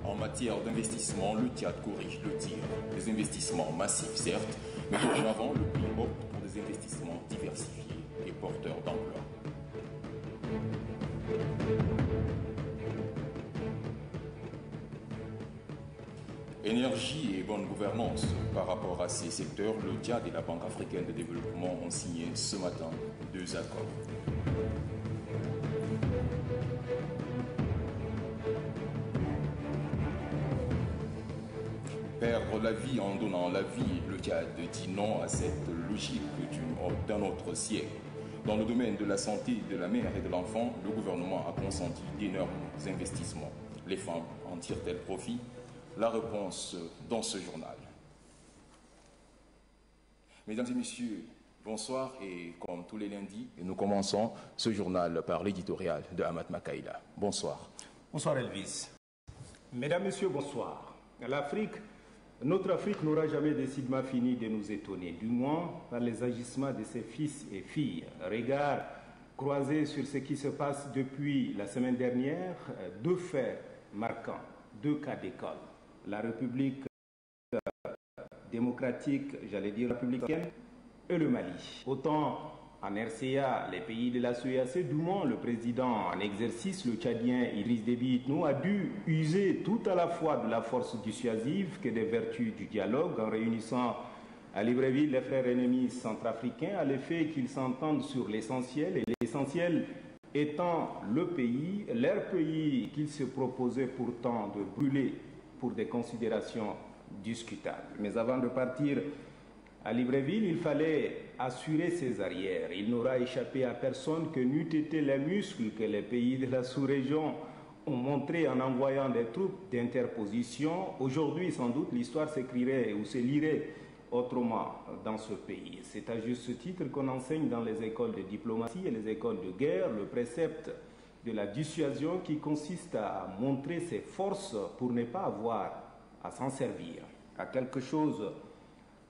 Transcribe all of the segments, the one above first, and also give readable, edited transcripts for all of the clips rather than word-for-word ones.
En matière d'investissement, le Tchad corrige le tir. Des investissements massifs, certes, mais dorénavant, le pays opte pour des investissements diversifiés et porteurs d'emploi. Énergie et bonne gouvernance. Par rapport à ces secteurs, le Tchad et la Banque africaine de développement ont signé ce matin 2 accords. Perdre la vie en donnant la vie, le Tchad dit non à cette logique d'un autre siècle. Dans le domaine de la santé de la mère et de l'enfant, le gouvernement a consenti d'énormes investissements. Les femmes en tirent-elles profit? La réponse dans ce journal. Mesdames et messieurs, bonsoir et comme tous les lundis, nous commençons ce journal par l'éditorial de Ahmad Makaïla. Bonsoir. Bonsoir Elvis. Mesdames, Messieurs, bonsoir. Notre Afrique n'aura jamais décidément fini de nous étonner, du moins par les agissements de ses fils et filles. Regard croisé sur ce qui se passe depuis la semaine dernière, 2 faits marquants, 2 cas d'école. La République démocratique, j'allais dire républicaine, et le Mali. Autant en RCA, les pays de la CEEAC, du moins le président en exercice, le Tchadien Idriss Déby Itno, a dû user tout à la fois de la force dissuasive que des vertus du dialogue en réunissant à Libreville les frères ennemis centrafricains à l'effet qu'ils s'entendent sur l'essentiel, et l'essentiel étant le pays, leur pays qu'ils se proposaient pourtant de brûler pour des considérations discutables. Mais avant de partir à Libreville, il fallait assurer ses arrières. Il n'aura échappé à personne que n'eût été les muscles que les pays de la sous-région ont montrés en envoyant des troupes d'interposition. Aujourd'hui, sans doute, l'histoire s'écrirait ou se lirait autrement dans ce pays. C'est à juste titre qu'on enseigne dans les écoles de diplomatie et les écoles de guerre le précepte de la dissuasion qui consiste à montrer ses forces pour ne pas avoir à s'en servir. À quelque chose,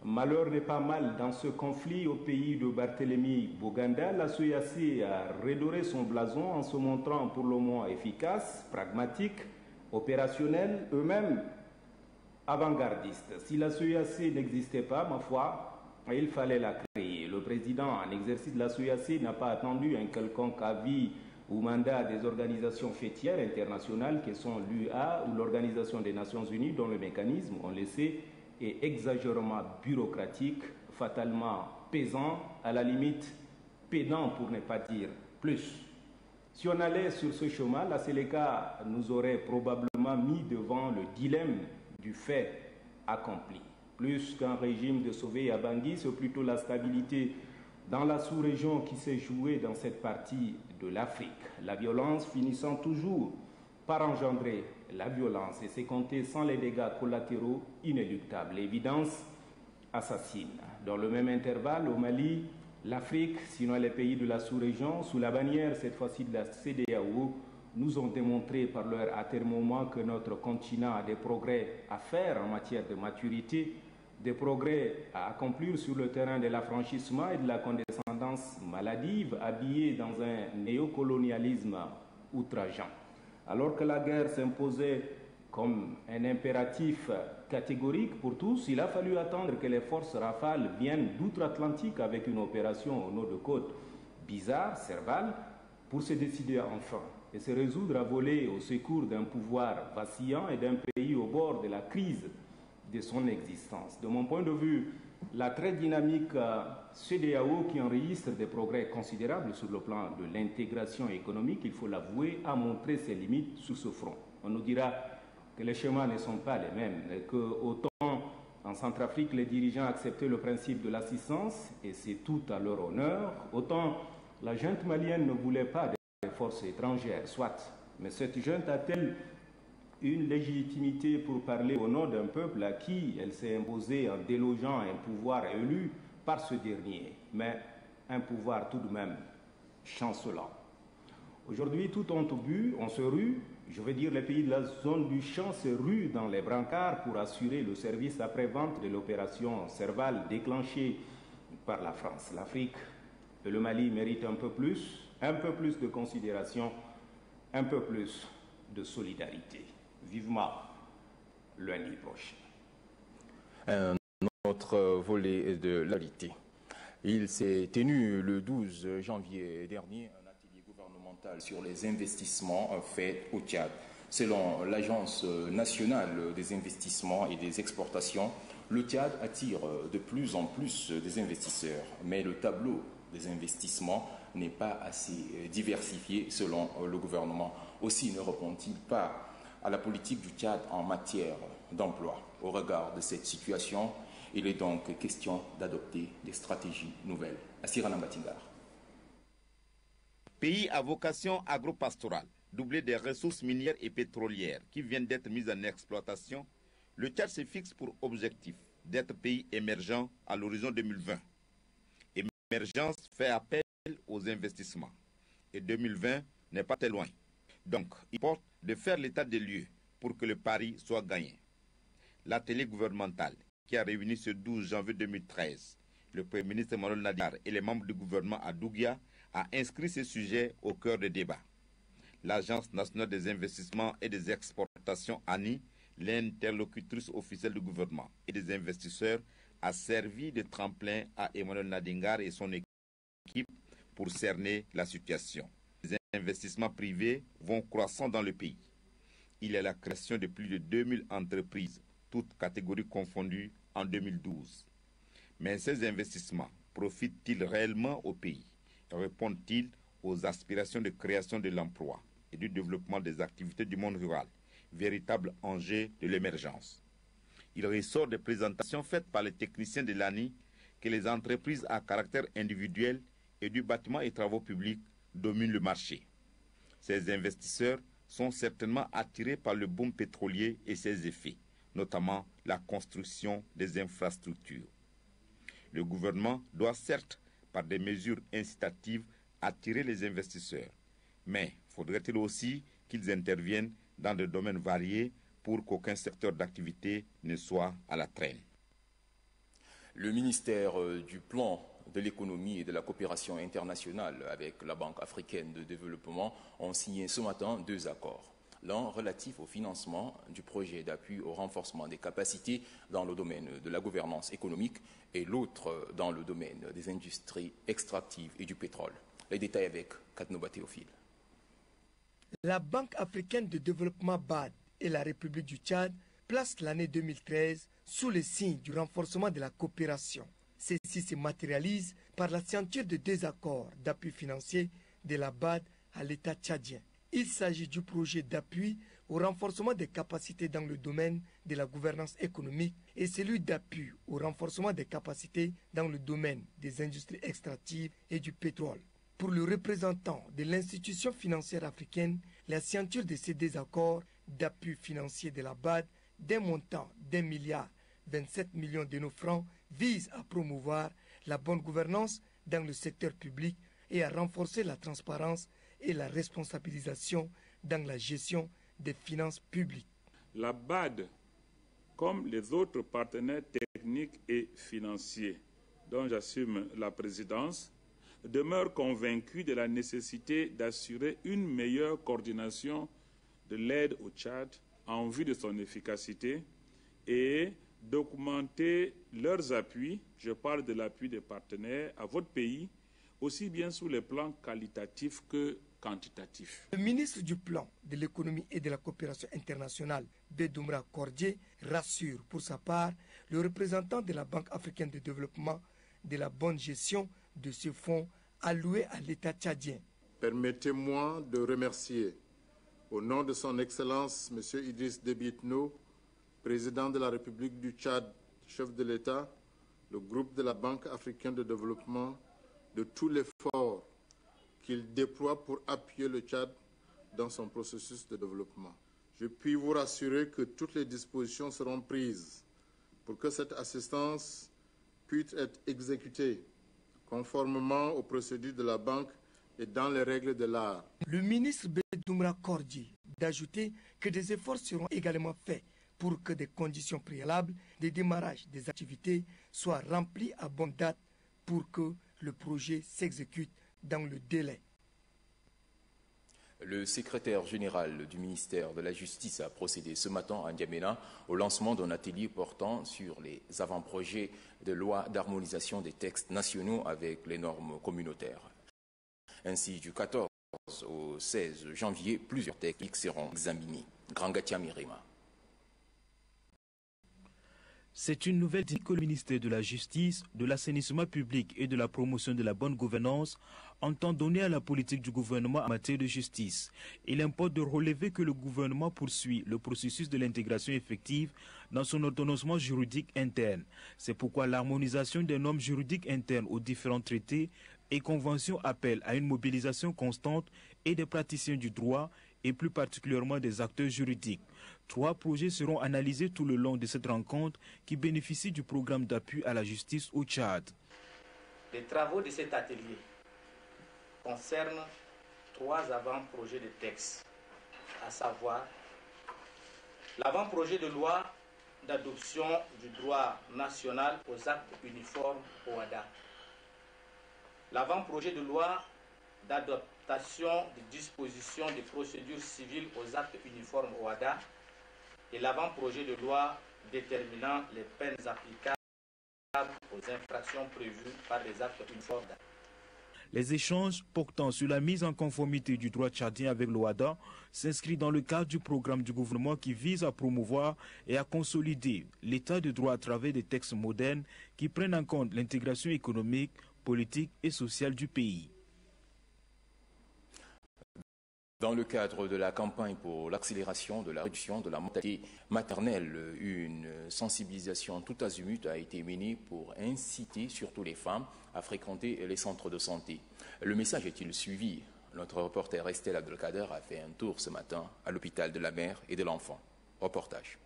malheur n'est pas mal dans ce conflit au pays de Barthélemy Boganda. La CEEAC a redoré son blason en se montrant pour le moins efficace, pragmatique, opérationnel, eux-mêmes avant-gardistes. Si la CEEAC n'existait pas, ma foi, il fallait la créer. Le président en exercice de la CEEAC n'a pas attendu un quelconque avis ou mandat des organisations fêtières internationales que sont l'UA ou l'Organisation des Nations Unies, dont le mécanisme, on le sait, est exagérément bureaucratique, fatalement pesant, à la limite pédant pour ne pas dire plus. Si on allait sur ce chemin, la Séléka nous aurait probablement mis devant le dilemme du fait accompli. Plus qu'un régime de sauver à Bangui, c'est plutôt la stabilité dans la sous-région qui s'est jouée dans cette partie de l'Afrique. La violence finissant toujours par engendrer la violence et c'est compté sans les dégâts collatéraux inéluctables. L'évidence assassine. Dans le même intervalle, au Mali, l'Afrique, sinon les pays de la sous-région, sous la bannière cette fois-ci de la CEDEAO, nous ont démontré par leur atermoiement que notre continent a des progrès à faire en matière de maturité, des progrès à accomplir sur le terrain de l'affranchissement et de la condescendance maladive, habillée dans un néocolonialisme outrageant. Alors que la guerre s'imposait comme un impératif catégorique pour tous, il a fallu attendre que les forces Rafale viennent d'outre-Atlantique avec une opération au nord de côte bizarre, Serval, pour se décider enfin et se résoudre à voler au secours d'un pouvoir vacillant et d'un pays au bord de la crise de son existence. De mon point de vue, la très dynamique CEDEAO qui enregistre des progrès considérables sur le plan de l'intégration économique, il faut l'avouer, a montré ses limites sur ce front. On nous dira que les schémas ne sont pas les mêmes, et que autant en Centrafrique les dirigeants acceptaient le principe de l'assistance, et c'est tout à leur honneur, autant la junte malienne ne voulait pas des forces étrangères, soit. Mais cette junte a-t-elle une légitimité pour parler au nom d'un peuple à qui elle s'est imposée en délogeant un pouvoir élu par ce dernier, mais un pouvoir tout de même chancelant. Aujourd'hui, tout honte au but, on se rue, je veux dire les pays de la zone du champ se ruent dans les brancards pour assurer le service après-vente de l'opération Serval déclenchée par la France. L'Afrique Et le Mali mérite un peu plus de considération, un peu plus de solidarité. Vivement lundi prochain. Notre volet de l'actualité. Il s'est tenu le 12 janvier dernier un atelier gouvernemental sur les investissements faits au Tchad. Selon l'Agence nationale des investissements et des exportations, le Tchad attire de plus en plus des investisseurs, mais le tableau des investissements n'est pas assez diversifié selon le gouvernement. Aussi ne répond-il pas à la politique du Tchad en matière d'emploi. Au regard de cette situation, il est donc question d'adopter des stratégies nouvelles. Assirana Batingar. Pays à vocation agro-pastorale, doublé des ressources minières et pétrolières qui viennent d'être mises en exploitation, le Tchad se fixe pour objectif d'être pays émergent à l'horizon 2020. Émergence fait appel aux investissements. Et 2020 n'est pas très loin. Donc, il importe de faire l'état des lieux pour que le pari soit gagné. L'atelier gouvernemental qui a réuni ce 12 janvier 2013, le Premier ministre Emmanuel Nadar et les membres du gouvernement à Dougia a inscrit ce sujet au cœur des débats. L'Agence nationale des investissements et des exportations ANI, l'interlocutrice officielle du gouvernement et des investisseurs, a servi de tremplin à Emmanuel Nadingar et son équipe pour cerner la situation. Les investissements privés vont croissant dans le pays. Il y a la création de plus de 2000 entreprises, toutes catégories confondues, en 2012. Mais ces investissements profitent-ils réellement au pays? Répondent-ils aux aspirations de création de l'emploi et du développement des activités du monde rural, véritable enjeu de l'émergence? Il ressort des présentations faites par les techniciens de l'ANI que les entreprises à caractère individuel et du bâtiment et travaux publics dominent le marché. Ces investisseurs sont certainement attirés par le boom pétrolier et ses effets, notamment la construction des infrastructures. Le gouvernement doit certes, par des mesures incitatives, attirer les investisseurs, mais faudrait-il aussi qu'ils interviennent dans des domaines variés pour qu'aucun secteur d'activité ne soit à la traîne. Le ministère du Plan de l'économie et de la coopération internationale avec la Banque africaine de développement ont signé ce matin 2 accords. L'un relatif au financement du projet d'appui au renforcement des capacités dans le domaine de la gouvernance économique et l'autre dans le domaine des industries extractives et du pétrole. Les détails avec Katnoba Théophile. La Banque africaine de développement BAD et la République du Tchad placent l'année 2013 sous le signe du renforcement de la coopération. Ceci se matérialise par la signature de 2 accords d'appui financier de la BAD à l'État tchadien. Il s'agit du projet d'appui au renforcement des capacités dans le domaine de la gouvernance économique et celui d'appui au renforcement des capacités dans le domaine des industries extractives et du pétrole. Pour le représentant de l'institution financière africaine, la signature de ces 2 accords d'appui financier de la BAD d'un montant d'1,27 milliard de nos francs vise à promouvoir la bonne gouvernance dans le secteur public et à renforcer la transparence et la responsabilisation dans la gestion des finances publiques. La BAD, comme les autres partenaires techniques et financiers dont j'assume la présidence, demeure convaincue de la nécessité d'assurer une meilleure coordination de l'aide au Tchad en vue de son efficacité et d'augmenter leurs appuis, je parle de l'appui des partenaires, à votre pays, aussi bien sur les plans qualitatifs que quantitatifs. Le ministre du Plan de l'économie et de la coopération internationale, Bedoumra Kordié, rassure pour sa part le représentant de la Banque africaine de développement de la bonne gestion de ce fonds alloué à l'État tchadien. Permettez-moi de remercier, au nom de son Excellence M. Idriss Déby Itno, président de la République du Tchad, chef de l'État, le groupe de la Banque africaine de développement, de tout l'effort qu'il déploie pour appuyer le Tchad dans son processus de développement. Je puis vous rassurer que toutes les dispositions seront prises pour que cette assistance puisse être exécutée conformément aux procédures de la banque et dans les règles de l'art. Le ministre Bedoumra Kordié d'ajouter que des efforts seront également faits pour que des conditions préalables de démarrage des activités soient remplies à bonne date pour que le projet s'exécute dans le délai. Le secrétaire général du ministère de la Justice a procédé ce matin à N'Djamena au lancement d'un atelier portant sur les avant-projets de loi d'harmonisation des textes nationaux avec les normes communautaires. Ainsi, du 14 au 16 janvier, plusieurs textes seront examinés. Grangatia Mirima. C'est une nouvelle dit que le ministère de la Justice, de l'assainissement public et de la promotion de la bonne gouvernance entend donner à la politique du gouvernement en matière de justice. Il importe de relever que le gouvernement poursuit le processus de l'intégration effective dans son ordonnancement juridique interne. C'est pourquoi l'harmonisation des normes juridiques internes aux différents traités et conventions appelle à une mobilisation constante et des praticiens du droit et plus particulièrement des acteurs juridiques. 3 projets seront analysés tout le long de cette rencontre qui bénéficie du programme d'appui à la justice au Tchad. Les travaux de cet atelier concernent 3 avant-projets de texte, à savoir l'avant-projet de loi d'adoption du droit national aux actes uniformes OHADA, l'avant-projet de loi d'adaptation des dispositions des procédures civiles aux actes uniformes OHADA et l'avant-projet de loi déterminant les peines applicables aux infractions prévues par les actes uniformes. Les échanges portant sur la mise en conformité du droit tchadien avec l'OHADA s'inscrivent dans le cadre du programme du gouvernement qui vise à promouvoir et à consolider l'état de droit à travers des textes modernes qui prennent en compte l'intégration économique, politique et sociale du pays. Dans le cadre de la campagne pour l'accélération de la réduction de la mortalité maternelle, une sensibilisation tout azimut a été menée pour inciter surtout les femmes à fréquenter les centres de santé. Le message est-il suivi? Notre reporter Estelle Abdelkader a fait un tour ce matin à l'hôpital de la mère et de l'enfant. Reportage.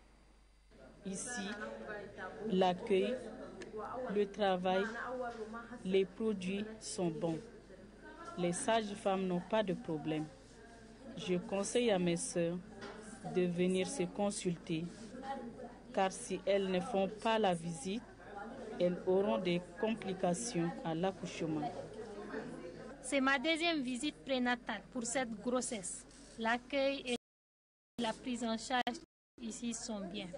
Ici, l'accueil, le travail, les produits sont bons. Les sages-femmes n'ont pas de problème. Je conseille à mes sœurs de venir se consulter, car si elles ne font pas la visite, elles auront des complications à l'accouchement. C'est ma 2e visite prénatale pour cette grossesse. L'accueil et la prise en charge ici sont bien.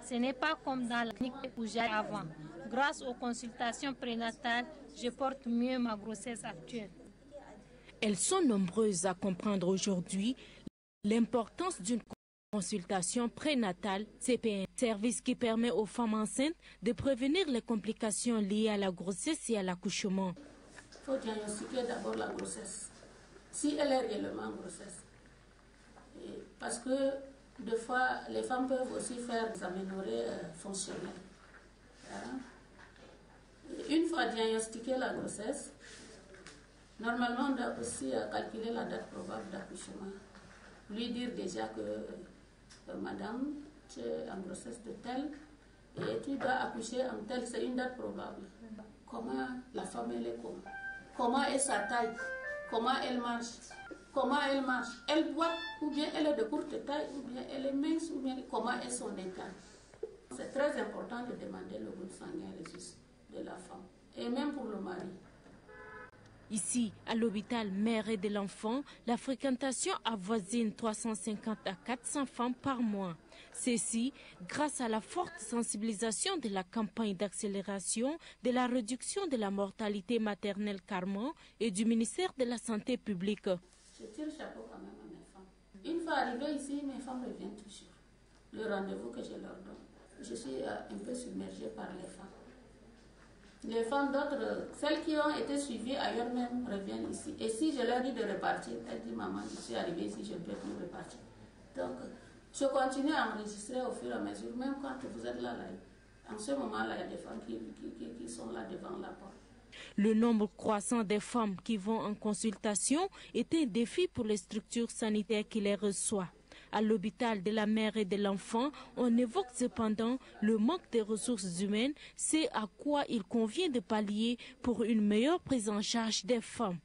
Ce n'est pas comme dans la clinique où j'allais avant. Grâce aux consultations prénatales, je porte mieux ma grossesse actuelle. Elles sont nombreuses à comprendre aujourd'hui l'importance d'une consultation prénatale CPN, service qui permet aux femmes enceintes de prévenir les complications liées à la grossesse et à l'accouchement. Il faut diagnostiquer d'abord la grossesse, si elle est réellement grossesse. Parce que des fois, les femmes peuvent aussi faire des aménorrhées fonctionnelles. Une fois diagnostiquée la grossesse, normalement, on doit aussi calculer la date probable d'accouchement. Lui dire déjà que madame, tu es en grossesse de telle et tu dois accoucher en telle, c'est une date probable. Comment la femme elle est comment est sa taille, comment elle marche, elle boite ou bien elle est de courte taille ou bien elle est mince ou bien comment est son état. C'est très important de demander le groupe sanguin de la femme et même pour le mari. Ici, à l'hôpital mère et de l'enfant, la fréquentation avoisine 350 à 400 femmes par mois. Ceci grâce à la forte sensibilisation de la campagne d'accélération de la réduction de la mortalité maternelle Carman et du ministère de la Santé publique. Je tire le chapeau quand même à mes femmes. Une fois arrivée ici, mes femmes reviennent toujours. Le rendez-vous que je leur donne, je suis un peu submergée par les femmes. Les femmes d'autres, celles qui ont été suivies ailleurs même, reviennent ici. Et si je leur dis de repartir, elles disent maman, je suis arrivée ici, je ne peux plus repartir. Donc, je continue à enregistrer au fur et à mesure, même quand vous êtes là. En ce moment-là, il y a des femmes qui sont là devant la porte. Le nombre croissant des femmes qui vont en consultation est un défi pour les structures sanitaires qui les reçoivent. À l'hôpital de la mère et de l'enfant, on évoque cependant le manque de ressources humaines, c'est à quoi il convient de pallier pour une meilleure prise en charge des femmes.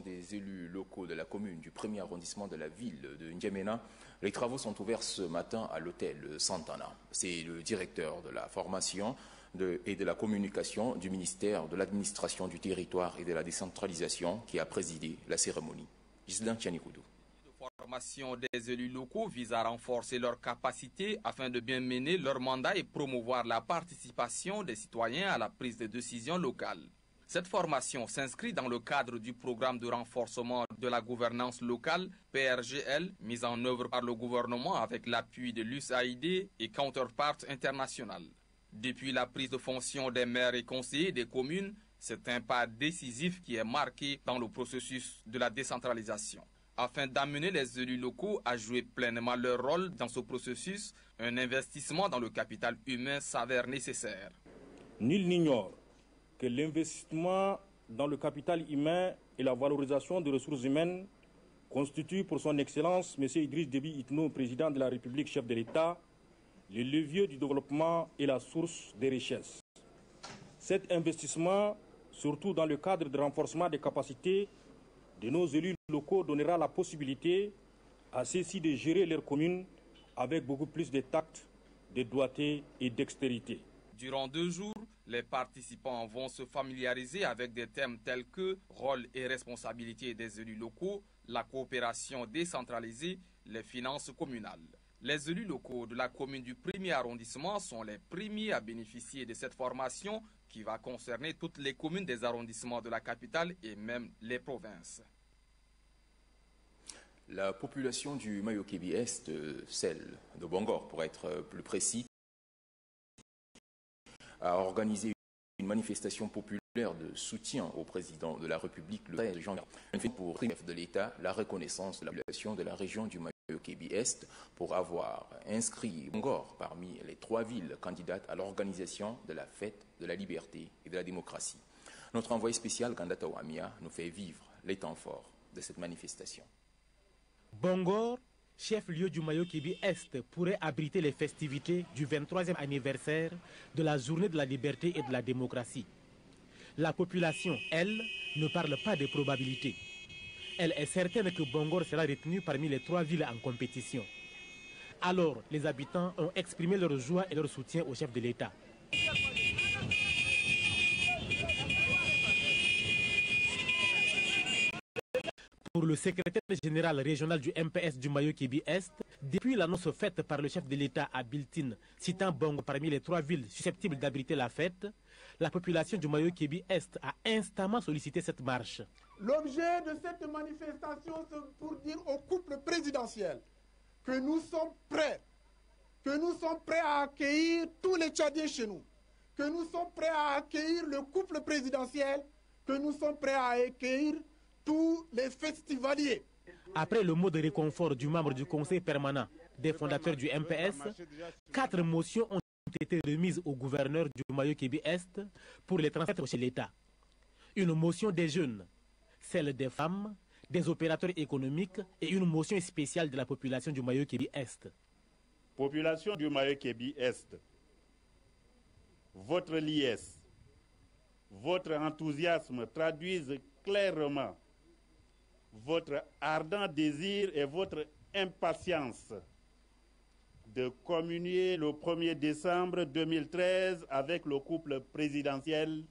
Des élus locaux de la commune du 1er arrondissement de la ville de N'Djamena, les travaux sont ouverts ce matin à l'hôtel Santana. C'est le directeur de la formation et de la communication du ministère de l'administration du territoire et de la décentralisation qui a présidé la cérémonie. Gislain Tchanikoudou. La formation des élus locaux vise à renforcer leurs capacités afin de bien mener leur mandat et promouvoir la participation des citoyens à la prise de décision locale. Cette formation s'inscrit dans le cadre du programme de renforcement de la gouvernance locale, PRGL, mis en œuvre par le gouvernement avec l'appui de l'USAID et Counterpart International. Depuis la prise de fonction des maires et conseillers des communes, c'est un pas décisif qui est marqué dans le processus de la décentralisation. Afin d'amener les élus locaux à jouer pleinement leur rôle dans ce processus, un investissement dans le capital humain s'avère nécessaire. Nul n'ignore que l'investissement dans le capital humain et la valorisation des ressources humaines constitue pour son Excellence M. Idriss Déby Itno, président de la République, chef de l'État, le levier du développement et la source des richesses. Cet investissement, surtout dans le cadre de renforcement des capacités de nos élus locaux, donnera la possibilité à ceux-ci de gérer leurs communes avec beaucoup plus de tact, de doigté et dextérité. Durant 2 jours, les participants vont se familiariser avec des thèmes tels que rôle et responsabilité des élus locaux, la coopération décentralisée, les finances communales. Les élus locaux de la commune du 1er arrondissement sont les premiers à bénéficier de cette formation qui va concerner toutes les communes des arrondissements de la capitale et même les provinces. La population du Mayo-Kébi Est, celle de Bongor pour être plus précis, a organisé une manifestation populaire de soutien au président de la République le 13 janvier. Pour le chef de l'État, la reconnaissance de la population de la région du Mayo-Kébi Est pour avoir inscrit Bongor parmi les 3 villes candidates à l'organisation de la fête de la liberté et de la démocratie. Notre envoyé spécial, Gandata Ouamia, nous fait vivre les temps forts de cette manifestation. Bongor, chef-lieu du Mayo-Kébi Est, pourrait abriter les festivités du 23e anniversaire de la journée de la liberté et de la démocratie. La population, elle, ne parle pas de probabilités. Elle est certaine que Bongor sera retenu parmi les 3 villes en compétition. Alors, les habitants ont exprimé leur joie et leur soutien au chef de l'État. Pour le secrétaire général régional du MPS du Mayo-Kébi Est, depuis l'annonce faite par le chef de l'État à Biltine, citant Bongor parmi les 3 villes susceptibles d'abriter la fête, la population du Mayo-Kébi Est a instamment sollicité cette marche. L'objet de cette manifestation, c'est pour dire au couple présidentiel que nous sommes prêts à accueillir tous les Tchadiens chez nous, que nous sommes prêts à accueillir le couple présidentiel, que nous sommes prêts à accueillir tous les festivaliers. Après le mot de réconfort du membre du conseil permanent des fondateurs du MPS, 4 motions ont été remises au gouverneur du Mayo-Kébi Est pour les transmettre chez l'État. Une motion des jeunes, celle des femmes, des opérateurs économiques et une motion spéciale de la population du Mayo-Kébi Est. Population du Mayo-Kébi Est, votre liesse, votre enthousiasme traduisent clairement votre ardent désir et votre impatience de communier le 1er décembre 2013 avec le couple présidentiel,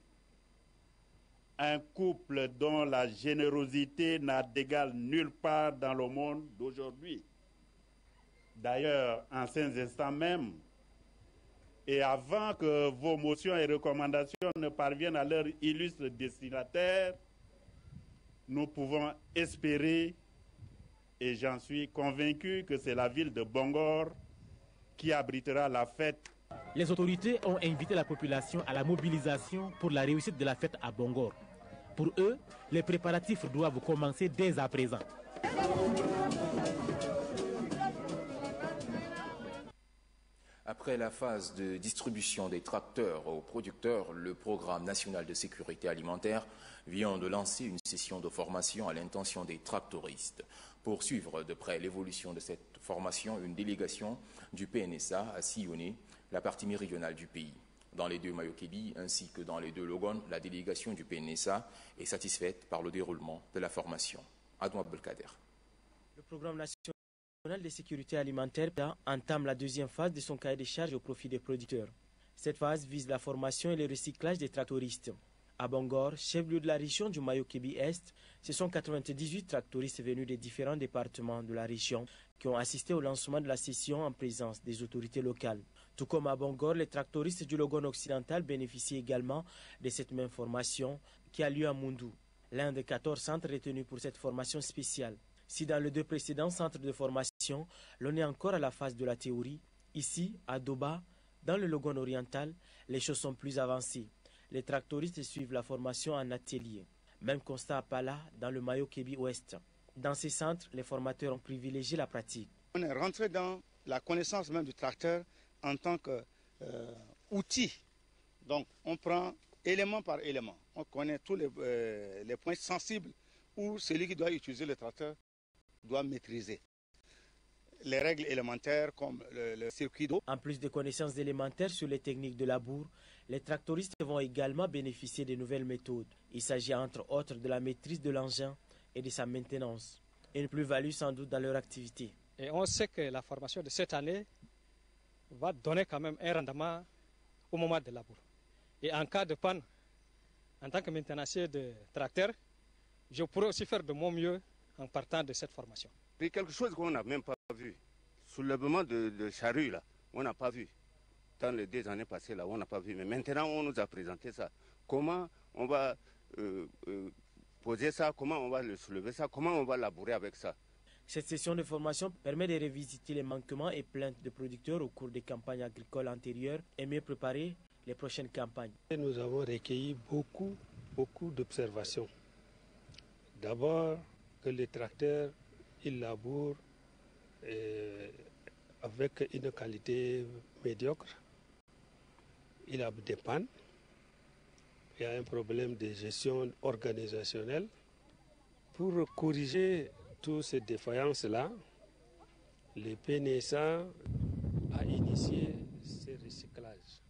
un couple dont la générosité n'a d'égal nulle part dans le monde d'aujourd'hui. D'ailleurs, en ces instants même, et avant que vos motions et recommandations ne parviennent à leur illustre destinataire, nous pouvons espérer, et j'en suis convaincu, que c'est la ville de Bongor qui abritera la fête. Les autorités ont invité la population à la mobilisation pour la réussite de la fête à Bongor. Pour eux, les préparatifs doivent commencer dès à présent. Après la phase de distribution des tracteurs aux producteurs, le Programme national de sécurité alimentaire vient de lancer une session de formation à l'intention des tractoristes. Pour suivre de près l'évolution de cette formation, une délégation du PNSA a sillonné la partie méridionale du pays. Dans les 2 Mayo-Kébi ainsi que dans les 2 Logon, la délégation du PNSA est satisfaite par le déroulement de la formation. Adouan Abdelkader. Le Programme national de sécurité alimentaire entame la 2e phase de son cahier de charges au profit des producteurs. Cette phase vise la formation et le recyclage des tractoristes. À Bangor, chef-lieu de la région du Mayo-Kébi-Est, ce sont 98 tractoristes venus des différents départements de la région qui ont assisté au lancement de la session en présence des autorités locales. Tout comme à Bangor, les tractoristes du Logone occidental bénéficient également de cette même formation qui a lieu à Moundou, l'un des 14 centres retenus pour cette formation spéciale. Si dans les deux précédents centres de formation, l'on est encore à la phase de la théorie, ici, à Doba, dans le Logone oriental, les choses sont plus avancées. Les tractoristes suivent la formation en atelier. Même constat à Pala, dans le Mayo-Kébi-Ouest. Dans ces centres, les formateurs ont privilégié la pratique. On est rentré dans la connaissance même du tracteur en tant qu'outil. Donc, on prend élément par élément. On connaît tous les points sensibles où celui qui doit utiliser le tracteur doit maîtriser. Les règles élémentaires comme le circuit d'eau. En plus des connaissances élémentaires sur les techniques de labour, les tractoristes vont également bénéficier de nouvelles méthodes. Il s'agit entre autres de la maîtrise de l'engin et de sa maintenance. Une plus-value sans doute dans leur activité. Et on sait que la formation de cette année va donner quand même un rendement au moment de labour. Et en cas de panne, en tant que maintenancier de tracteur, je pourrais aussi faire de mon mieux en partant de cette formation. C'est quelque chose qu'on n'a même pas vu. Soulèvement de charrue, là, on n'a pas vu. Dans les 2 années passées, là, on n'a pas vu. Mais maintenant, on nous a présenté ça. Comment on va poser ça, comment on va le soulever ça, comment on va labourer avec ça. Cette session de formation permet de revisiter les manquements et plaintes de producteurs au cours des campagnes agricoles antérieures et mieux préparer les prochaines campagnes. Nous avons recueilli beaucoup d'observations. D'abord, que les tracteurs, ils labourent avec une qualité médiocre. Il y a des pannes. Il y a un problème de gestion organisationnelle. Pour corriger toutes ces défaillances-là, le PNSA a initié ce recyclage.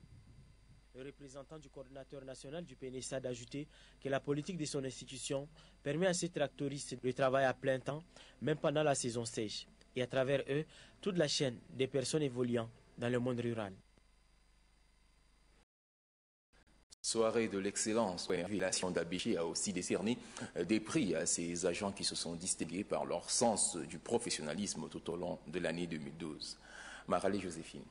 Le représentant du coordinateur national du PNSA d'ajouter que la politique de son institution permet à ces tractoristes de travailler à plein temps, même pendant la saison sèche, et à travers eux, toute la chaîne des personnes évoluant dans le monde rural. Soirée de l'excellence, la révélation d'Abéché a aussi décerné des prix à ces agents qui se sont distingués par leur sens du professionnalisme tout au long de l'année 2012. Maralé Joséphine.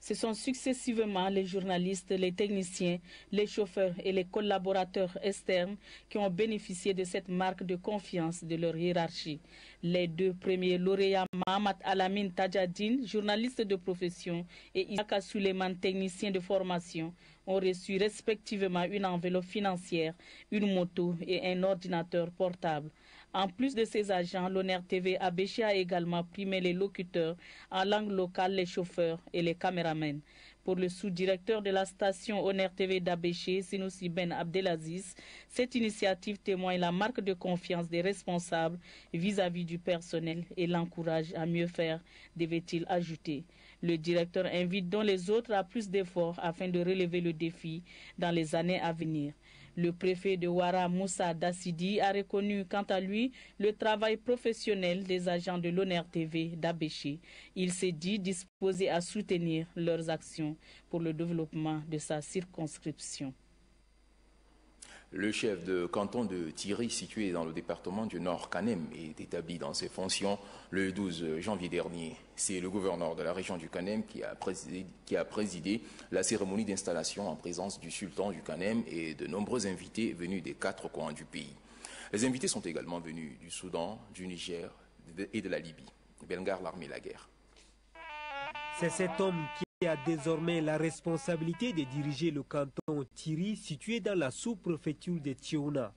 Ce sont successivement les journalistes, les techniciens, les chauffeurs et les collaborateurs externes qui ont bénéficié de cette marque de confiance de leur hiérarchie. Les 2 premiers lauréats, Mahamat Alamine Tadjadine, journaliste de profession, et Isaka Suleiman, technicien de formation, ont reçu respectivement une enveloppe financière, une moto et un ordinateur portable. En plus de ces agents, l'Honneur TV Abéché a également primé les locuteurs en langue locale, les chauffeurs et les caméramans. Pour le sous-directeur de la station Honneur TV d'Abéché, Sinoussi Ben Abdelaziz, cette initiative témoigne la marque de confiance des responsables vis-à-vis du personnel et l'encourage à mieux faire, devait-il ajouter. Le directeur invite donc les autres à plus d'efforts afin de relever le défi dans les années à venir. Le préfet de Ouara, Moussa Dassidi, a reconnu quant à lui le travail professionnel des agents de l'Honneur TV d'Abéché. Il s'est dit disposé à soutenir leurs actions pour le développement de sa circonscription. Le chef de canton de Thierry, situé dans le département du Nord-Canem, est établi dans ses fonctions le 12 janvier dernier. C'est le gouverneur de la région du Canem qui a présidé la cérémonie d'installation en présence du sultan du Canem et de nombreux invités venus des 4 coins du pays. Les invités sont également venus du Soudan, du Niger et de la Libye. Bengar l'armée la guerre. C'est cet homme qui a désormais la responsabilité de diriger le canton Thierry, situé dans la sous-préfecture de Tiouna.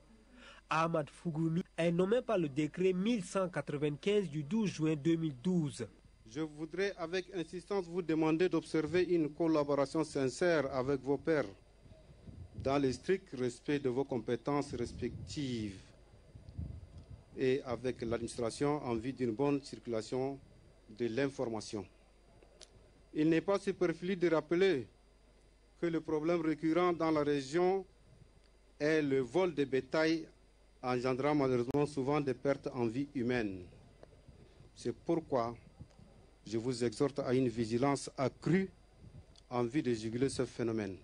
Ahmad Fougoumi est nommé par le décret 1195 du 12 juin 2012. Je voudrais avec insistance vous demander d'observer une collaboration sincère avec vos pairs, dans le strict respect de vos compétences respectives et avec l'administration en vue d'une bonne circulation de l'information. Il n'est pas superflu de rappeler que le problème récurrent dans la région est le vol de bétail engendrant malheureusement souvent des pertes en vie humaine. C'est pourquoi je vous exhorte à une vigilance accrue en vue de juguler ce phénomène.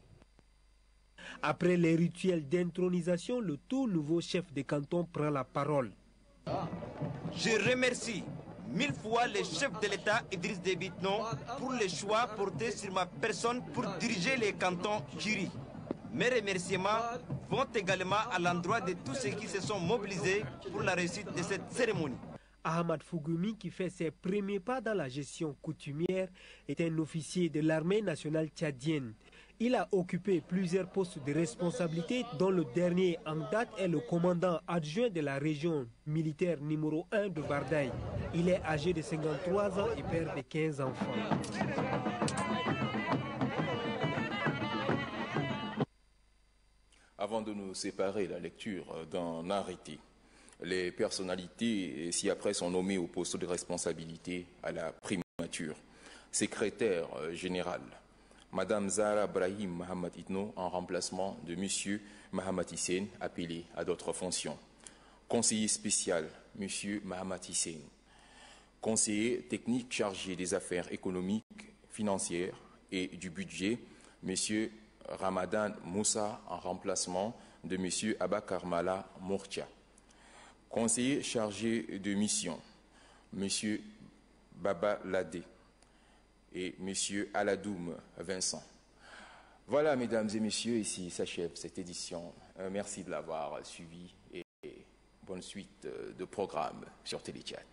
Après les rituels d'intronisation, le tout nouveau chef de canton prend la parole. Je remercie 1000 fois le chef de l'État Idriss Déby Itno pour le choix porté sur ma personne pour diriger les cantons Kiri. Mes remerciements vont également à l'endroit de tous ceux qui se sont mobilisés pour la réussite de cette cérémonie. Ahmad Fougoumi, qui fait ses premiers pas dans la gestion coutumière, est un officier de l'armée nationale tchadienne. Il a occupé plusieurs postes de responsabilité, dont le dernier en date est le commandant adjoint de la région militaire numéro 1 de Bardaï. Il est âgé de 53 ans et père de 15 enfants. Avant de nous séparer, la lecture d'un arrêté. Les personnalités ci-après sont nommées au poste de responsabilité à la primature. Secrétaire général, Madame Zahra Brahim Mahamat Itno en remplacement de Monsieur Mahamat Hissène, appelé à d'autres fonctions. Conseiller spécial, Monsieur Mahamat Hissène. Conseiller technique chargé des affaires économiques, financières et du budget, Monsieur Ramadan Moussa en remplacement de Monsieur Abakar Mala Mourtia. Conseiller chargé de mission, M. Baba Ladé et M. Aladoum Vincent. Voilà, mesdames et messieurs, ici s'achève cette édition. Merci de l'avoir suivi et bonne suite de programme sur Télé Tchad.